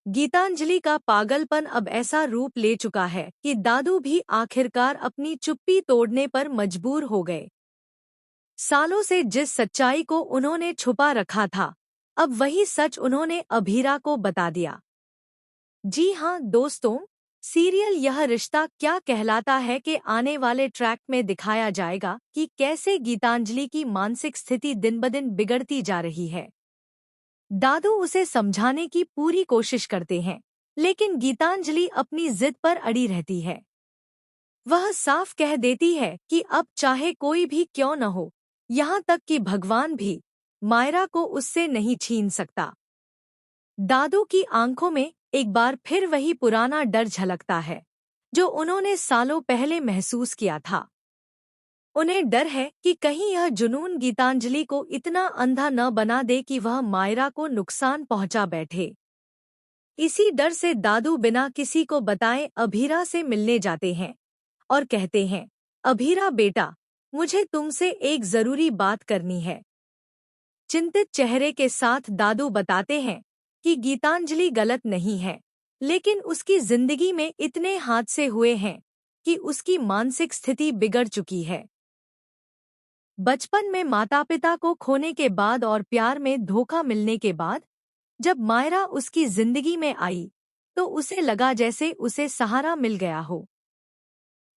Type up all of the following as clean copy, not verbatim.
गीतांजलि का पागलपन अब ऐसा रूप ले चुका है कि दादू भी आखिरकार अपनी चुप्पी तोड़ने पर मजबूर हो गए। सालों से जिस सच्चाई को उन्होंने छुपा रखा था, अब वही सच उन्होंने अभीरा को बता दिया। जी हाँ दोस्तों, सीरियल यह रिश्ता क्या कहलाता है कि आने वाले ट्रैक में दिखाया जाएगा कि कैसे गीतांजलि की मानसिक स्थिति दिन ब दिन बिगड़ती जा रही है। दादू उसे समझाने की पूरी कोशिश करते हैं, लेकिन गीतांजलि अपनी जिद पर अड़ी रहती है। वह साफ कह देती है कि अब चाहे कोई भी क्यों न हो, यहाँ तक कि भगवान भी मायरा को उससे नहीं छीन सकता। दादू की आंखों में एक बार फिर वही पुराना डर झलकता है, जो उन्होंने सालों पहले महसूस किया था। उन्हें डर है कि कहीं यह जुनून गीतांजलि को इतना अंधा न बना दे कि वह मायरा को नुकसान पहुंचा बैठे। इसी डर से दादू बिना किसी को बताए अभीरा से मिलने जाते हैं और कहते हैं, अभीरा बेटा, मुझे तुमसे एक जरूरी बात करनी है। चिंतित चेहरे के साथ दादू बताते हैं कि गीतांजलि गलत नहीं है, लेकिन उसकी जिंदगी में इतने हादसे हुए हैं कि उसकी मानसिक स्थिति बिगड़ चुकी है। बचपन में माता-पिता को खोने के बाद और प्यार में धोखा मिलने के बाद जब मायरा उसकी जिंदगी में आई, तो उसे लगा जैसे उसे सहारा मिल गया हो।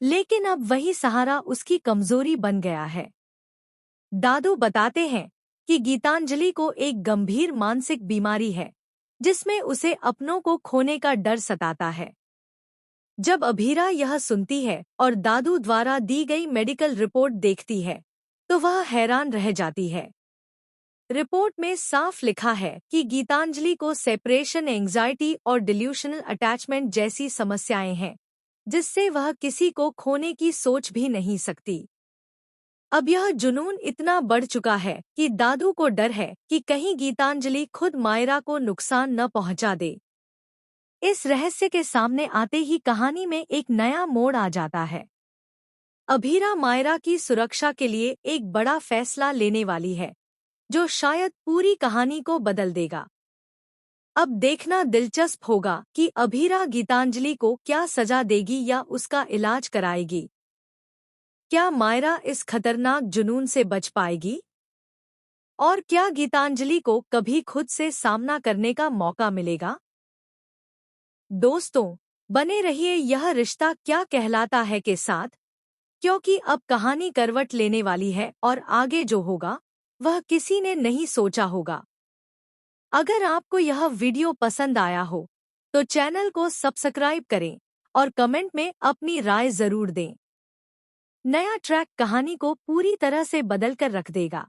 लेकिन अब वही सहारा उसकी कमजोरी बन गया है। दादू बताते हैं कि गीतांजलि को एक गंभीर मानसिक बीमारी है, जिसमें उसे अपनों को खोने का डर सताता है। जब अभीरा यह सुनती है और दादू द्वारा दी गई मेडिकल रिपोर्ट देखती है, तो वह हैरान रह जाती है। रिपोर्ट में साफ लिखा है कि गीतांजलि को सेपरेशन एंजाइटी और डिल्यूशनल अटैचमेंट जैसी समस्याएं हैं, जिससे वह किसी को खोने की सोच भी नहीं सकती। अब यह जुनून इतना बढ़ चुका है कि दादू को डर है कि कहीं गीतांजलि खुद मायरा को नुकसान न पहुंचा दे। इस रहस्य के सामने आते ही कहानी में एक नया मोड़ आ जाता है। अभीरा मायरा की सुरक्षा के लिए एक बड़ा फैसला लेने वाली है, जो शायद पूरी कहानी को बदल देगा। अब देखना दिलचस्प होगा कि अभीरा गीतांजलि को क्या सजा देगी या उसका इलाज कराएगी। क्या मायरा इस खतरनाक जुनून से बच पाएगी? और क्या गीतांजलि को कभी खुद से सामना करने का मौका मिलेगा? दोस्तों, बने रहिए यह रिश्ता क्या कहलाता है के साथ, क्योंकि अब कहानी करवट लेने वाली है और आगे जो होगा वह किसी ने नहीं सोचा होगा। अगर आपको यह वीडियो पसंद आया हो, तो चैनल को सब्सक्राइब करें और कमेंट में अपनी राय जरूर दें। नया ट्रैक कहानी को पूरी तरह से बदल कर रख देगा।